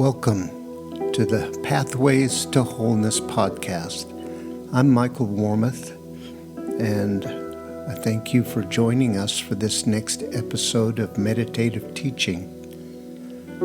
Welcome to the Pathways to Wholeness podcast. I'm Michael Warmoth, and I thank you for joining us for this next episode of meditative teaching.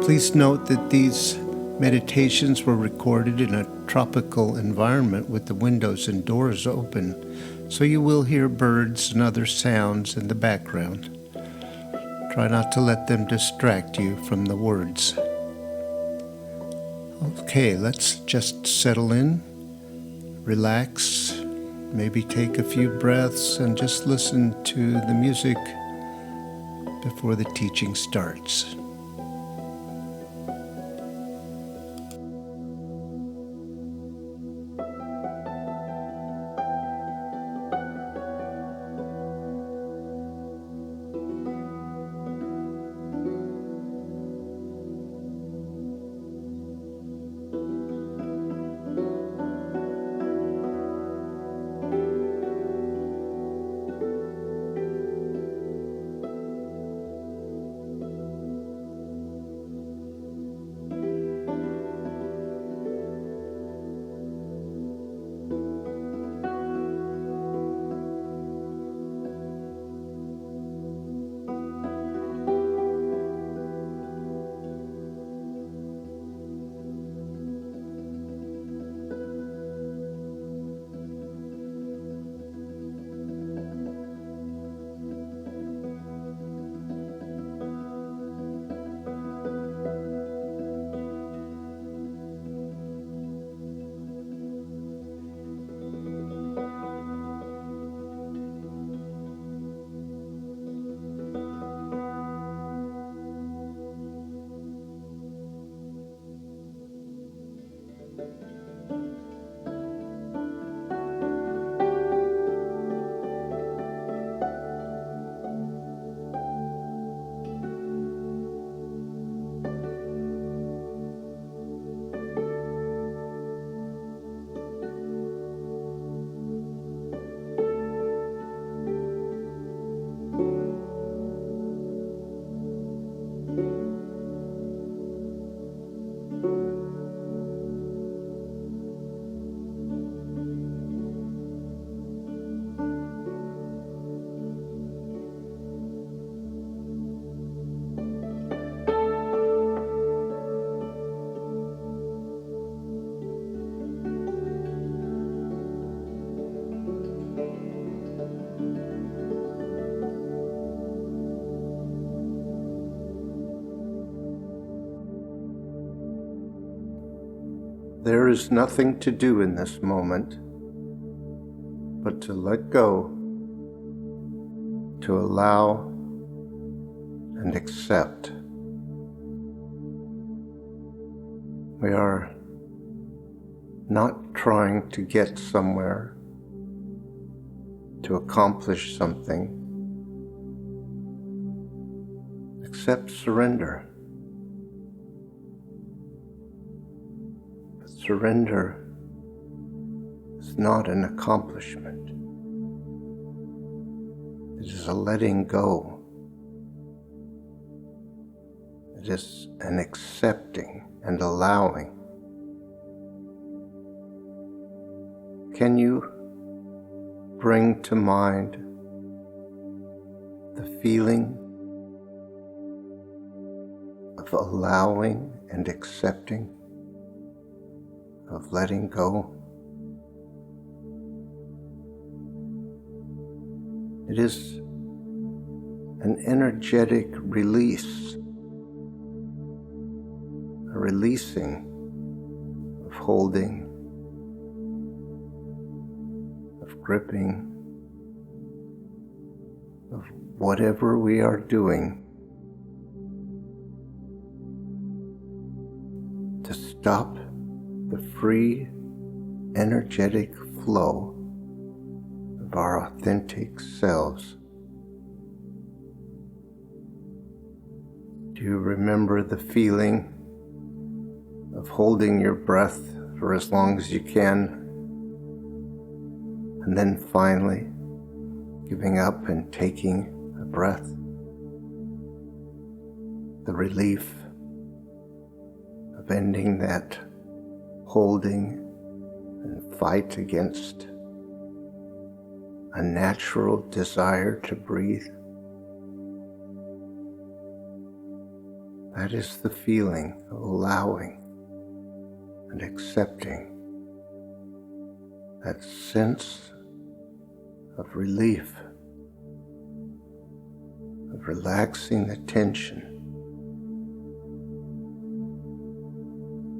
Please note that these meditations were recorded in a tropical environment with the windows and doors open, so you will hear birds and other sounds in the background. Try not to let them distract you from the words. Okay, let's just settle in, relax, maybe take a few breaths and just listen to the music before the teaching starts. There is nothing to do in this moment but to let go, to allow and accept. We are not trying to get somewhere, to accomplish something, except surrender. Surrender is not an accomplishment. It is a letting go. It is an accepting and allowing. Can you bring to mind the feeling of allowing and accepting? Of letting go? It is an energetic release, a releasing of holding, of gripping, of whatever we are doing, to stop the free, energetic flow of our authentic selves. Do you remember the feeling of holding your breath for as long as you can, and then finally giving up and taking a breath? The relief of bending that holding and fight against a natural desire to breathe. That is the feeling of allowing and accepting, that sense of relief, of relaxing the tension,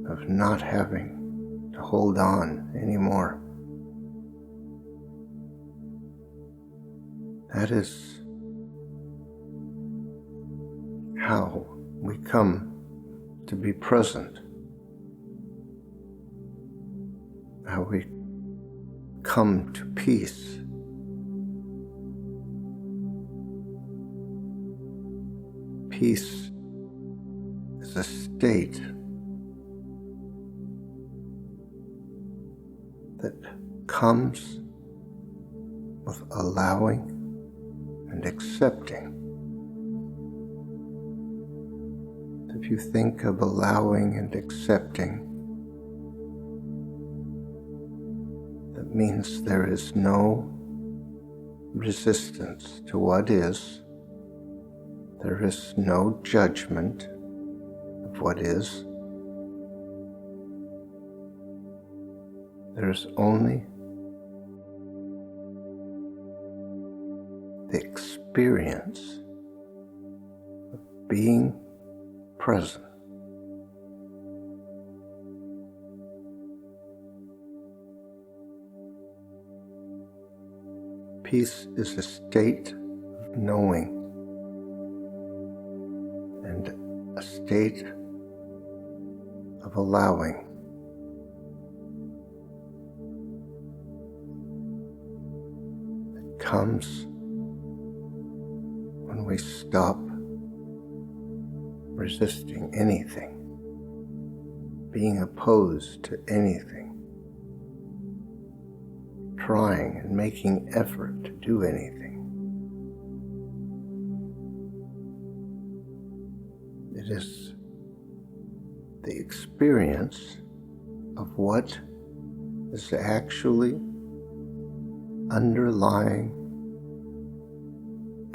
of not having to hold on anymore. That is how we come to be present, how we come to peace. Peace is a state that comes with allowing and accepting. If you think of allowing and accepting, that means there is no resistance to what is. There is no judgment of what is. There is only the experience of being present. Peace is a state of knowing and a state of allowing. It comes when we stop resisting anything, being opposed to anything, trying and making effort to do anything. It is the experience of what is actually underlying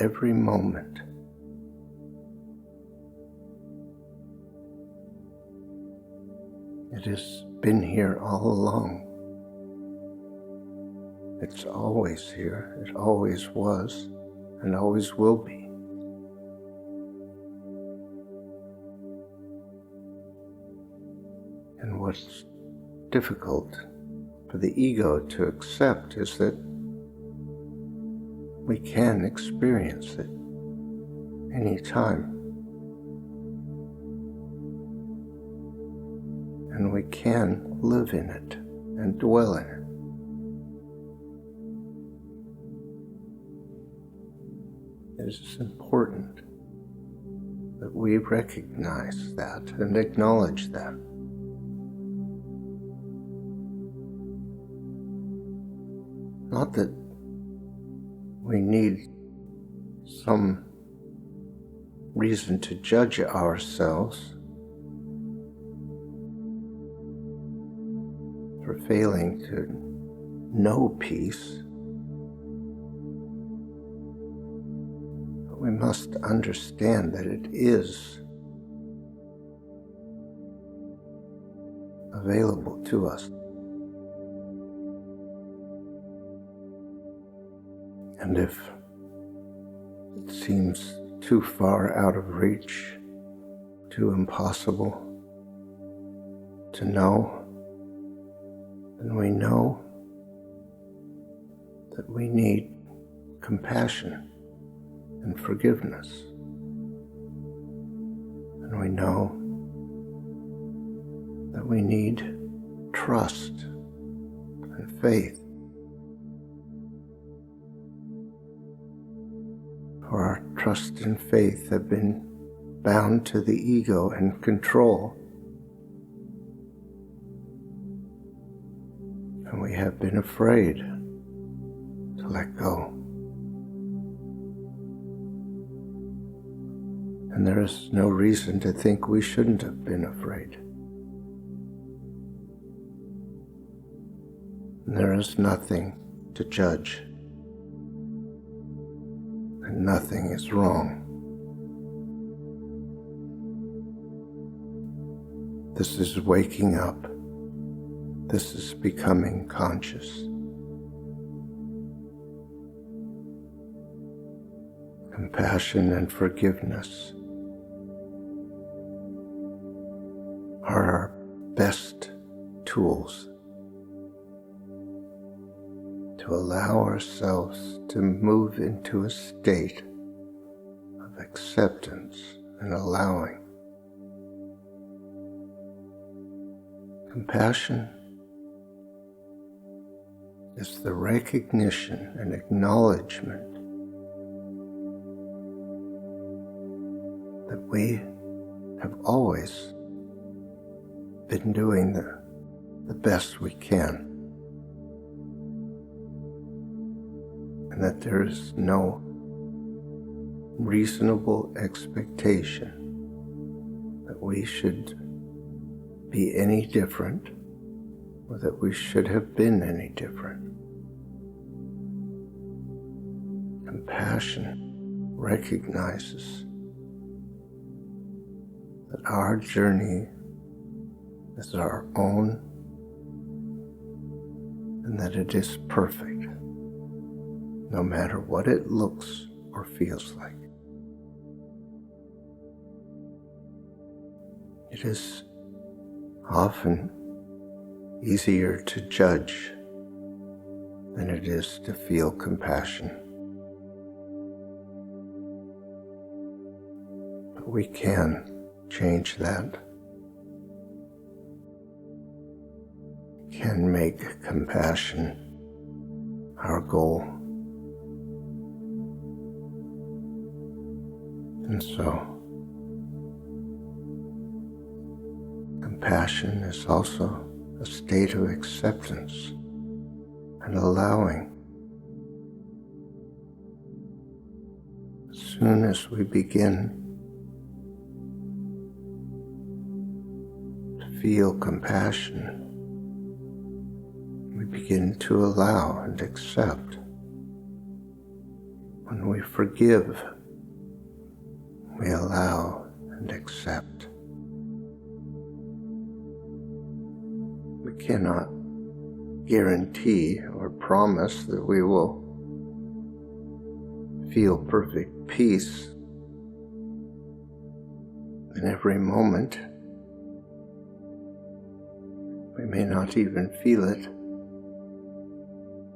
every moment. It has been here all along. It's always here. It always was and always will be. And what's difficult for the ego to accept is that we can experience it anytime. And we can live in it and dwell in it. It is important that we recognize that and acknowledge that. Not that we need some reason to judge ourselves for failing to know peace. But we must understand that it is available to us. And if it seems too far out of reach, too impossible to know, then we know that we need compassion and forgiveness. And we know that we need trust and faith. For our trust and faith have been bound to the ego and control. And we have been afraid to let go. And there is no reason to think we shouldn't have been afraid. There is nothing to judge, and nothing is wrong. This is waking up. This is becoming conscious. Compassion and forgiveness are our best tools to allow ourselves to move into a state of acceptance and allowing. Compassion is the recognition and acknowledgement that we have always been doing the best we can, and that there is no reasonable expectation that we should be any different or that we should have been any different. Compassion recognizes that our journey is our own and that it is perfect, no matter what it looks or feels like. It is often easier to judge than it is to feel compassion. But we can change that. Can make compassion our goal. And so, compassion is also a state of acceptance and allowing. As soon as we begin to feel compassion, we begin to allow and accept. When we forgive, we allow and accept. We cannot guarantee or promise that we will feel perfect peace in every moment. We may not even feel it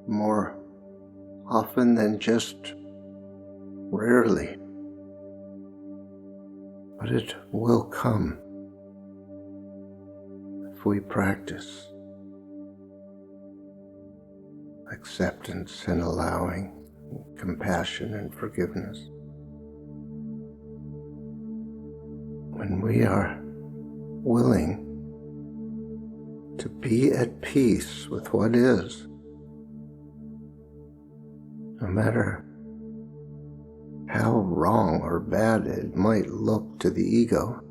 more often than just rarely, but it will come if we practice acceptance and allowing, compassion and forgiveness. When we are willing to be at peace with what is, no matter how wrong or bad it might look to the ego,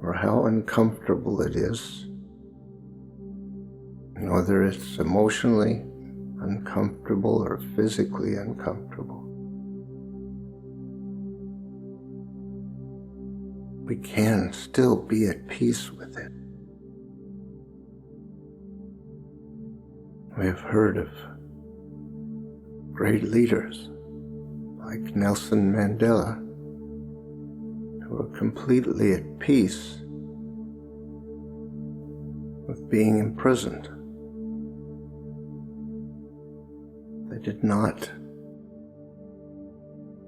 or how uncomfortable it is, and whether it's emotionally uncomfortable or physically uncomfortable, we can still be at peace with it. We have heard of great leaders like Nelson Mandela who were completely at peace with being imprisoned. They did not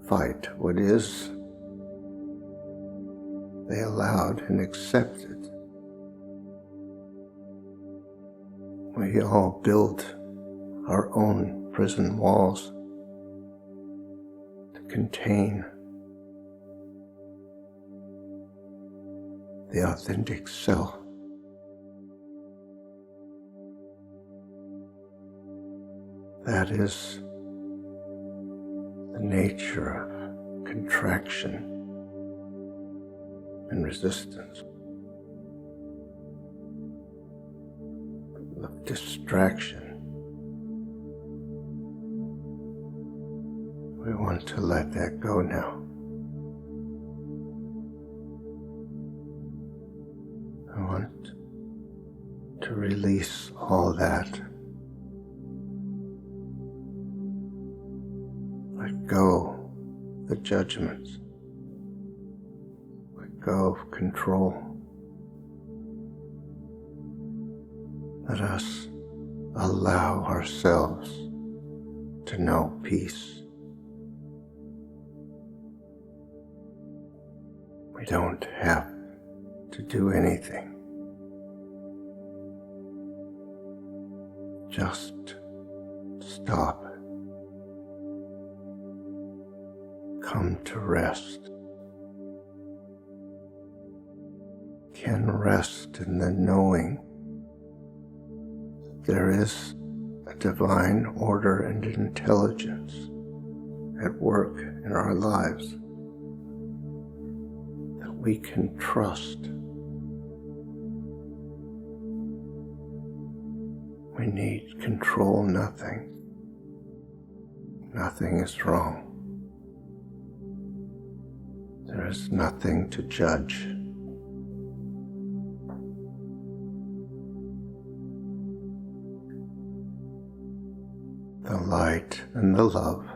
fight what is. They allowed and accepted. We all build our own prison walls to contain the authentic self. That is the nature of contraction and resistance. of distraction. We want to let that go now. I want to release all that. Let go of the judgments. Let go of control. Let us allow ourselves to know peace. We don't have to do anything. Just stop. Come to rest. Can rest in the knowing that there is a divine order and intelligence at work in our lives that we can trust. We need control nothing. Nothing is wrong. There is nothing to judge. The light and the love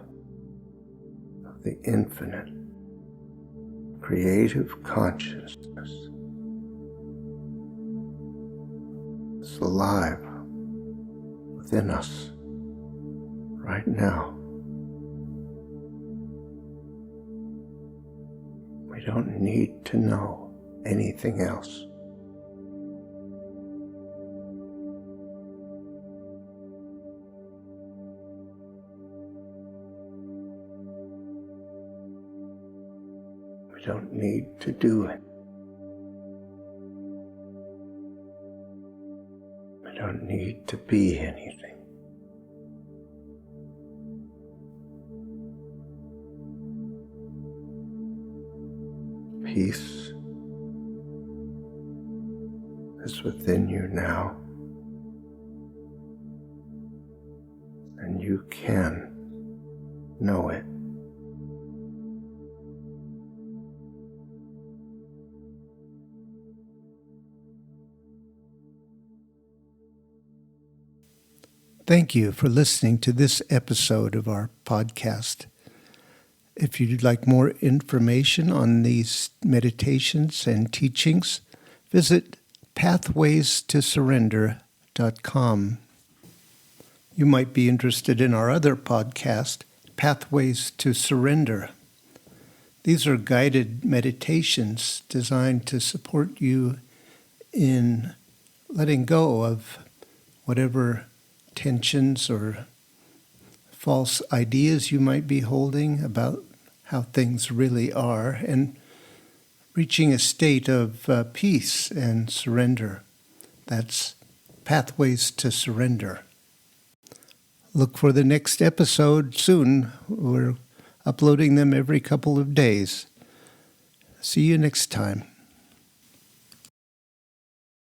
of the infinite creative consciousness is alive within us right now. We don't need to know anything else. We don't need to do it. We don't need to be anything. Peace is within you now, and you can know it. Thank you for listening to this episode of our podcast. If you'd like more information on these meditations and teachings, visit pathwaystosurrender.com. You might be interested in our other podcast, Pathways to Surrender. These are guided meditations designed to support you in letting go of whatever tensions or false ideas you might be holding about how things really are, and reaching a state of peace and surrender. That's Pathways to Surrender. Look for the next episode soon. We're uploading them every couple of days. See you next time.